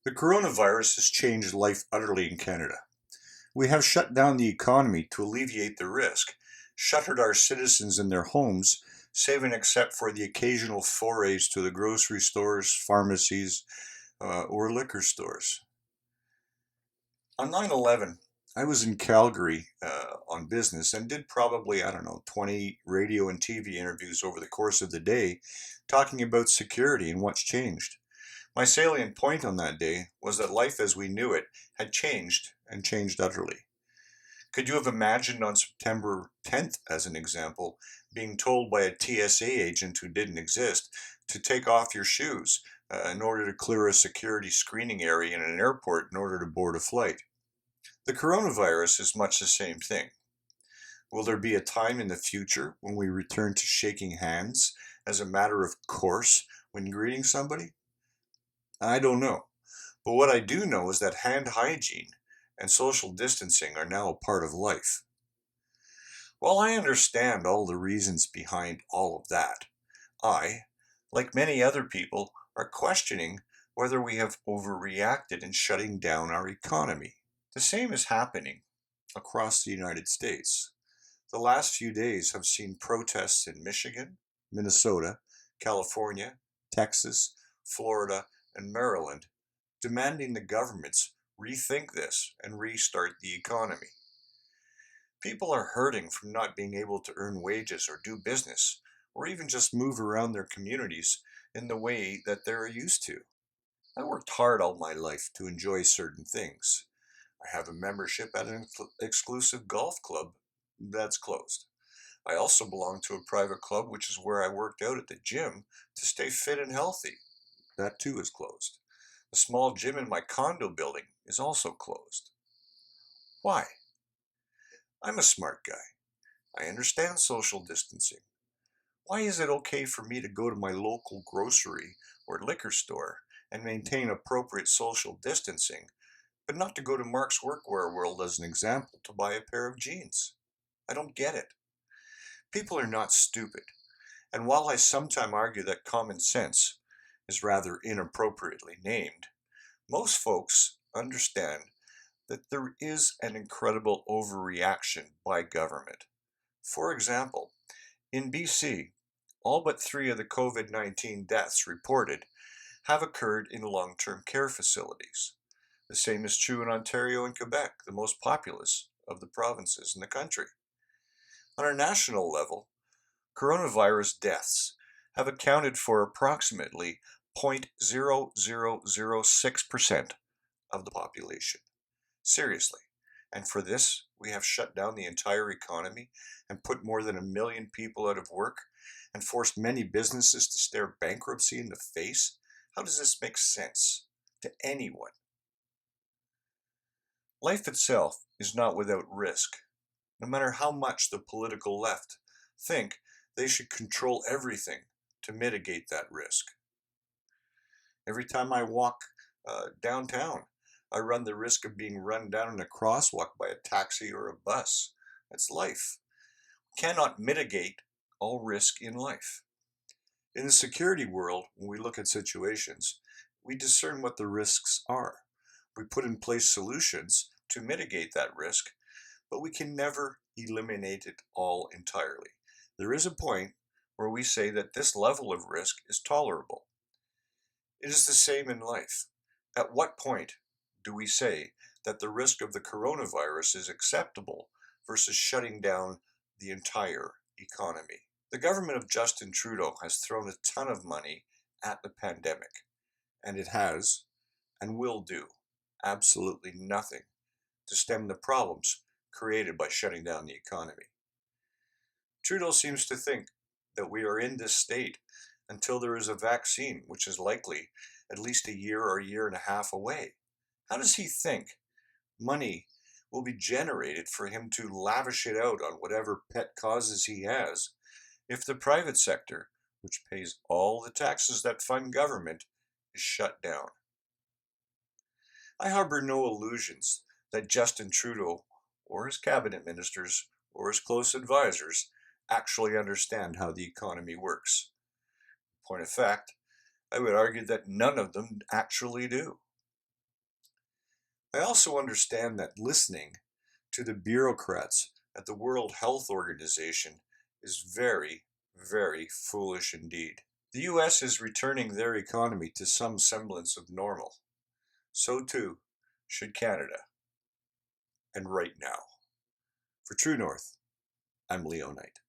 The coronavirus has changed life utterly in Canada. We have shut down the economy to alleviate the risk, shuttered our citizens in their homes, save and except for the occasional forays to the grocery stores, pharmacies, or liquor stores. On 9/11, I was in Calgary on business and did probably, I don't know, 20 radio and TV interviews over the course of the day talking about security and what's changed. My salient point on that day was that life as we knew it had changed and changed utterly. Could you have imagined on September 10th, as an example, being told by a TSA agent who didn't exist to take off your shoes in order to clear a security screening area in an airport in order to board a flight? The coronavirus is much the same thing. Will there be a time in the future when we return to shaking hands as a matter of course when greeting somebody? I don't know. But what I do know is that hand hygiene and social distancing are now a part of life. While I understand all the reasons behind all of that, I, like many other people, are questioning whether we have overreacted in shutting down our economy. The same is happening across the United States. The last few days have seen protests in Michigan, Minnesota, California, Texas, Florida, and Maryland demanding the governments rethink this and restart the economy. People are hurting from not being able to earn wages or do business, or even just move around their communities in the way that they're used to. I worked hard all my life to enjoy certain things. I have a membership at an exclusive golf club that's closed. I also belong to a private club, which is where I worked out at the gym to stay fit and healthy. That too is closed. The small gym in my condo building is also closed. Why? I'm a smart guy. I understand social distancing. Why is it okay for me to go to my local grocery or liquor store and maintain appropriate social distancing, but not to go to Mark's Workwear World as an example to buy a pair of jeans? I don't get it. People are not stupid, and while I sometimes argue that common sense is rather inappropriately named, most folks understand that there is an incredible overreaction by government. For example, in BC, all but three of the COVID 19 deaths reported have occurred in long term care facilities. The same is true in Ontario and Quebec, the most populous of the provinces in the country. On a national level, coronavirus deaths have accounted for approximately 0.0006% of the population. Seriously. And for this, we have shut down the entire economy and put more than 1 million people out of work and forced many businesses to stare bankruptcy in the face? How does this make sense to anyone? Life itself is not without risk, no matter how much the political left think they should control everything to mitigate that risk. Every time I walk downtown, I run the risk of being run down in a crosswalk by a taxi or a bus. That's life. We cannot mitigate all risk in life. In the security world, when we look at situations, we discern what the risks are. We put in place solutions to mitigate that risk, but we can never eliminate it all entirely. There is a point where we say that this level of risk is tolerable. It is the same in life. At what point do we say that the risk of the coronavirus is acceptable versus shutting down the entire economy? The government of Justin Trudeau has thrown a ton of money at the pandemic, and it has and will do absolutely nothing to stem the problems created by shutting down the economy. Trudeau seems to think that we are in this state until there is a vaccine, which is likely at least a year or a year and a half away. How does he think money will be generated for him to lavish it out on whatever pet causes he has if the private sector, which pays all the taxes that fund government, is shut down? I harbor no illusions that Justin Trudeau or his cabinet ministers or his close advisors actually understand how the economy works. Point of fact, I would argue that none of them actually do. I also understand that listening to the bureaucrats at the World Health Organization is very, very foolish indeed. The US is returning their economy to some semblance of normal. So too should Canada, and right now. For True North, I'm Leonite.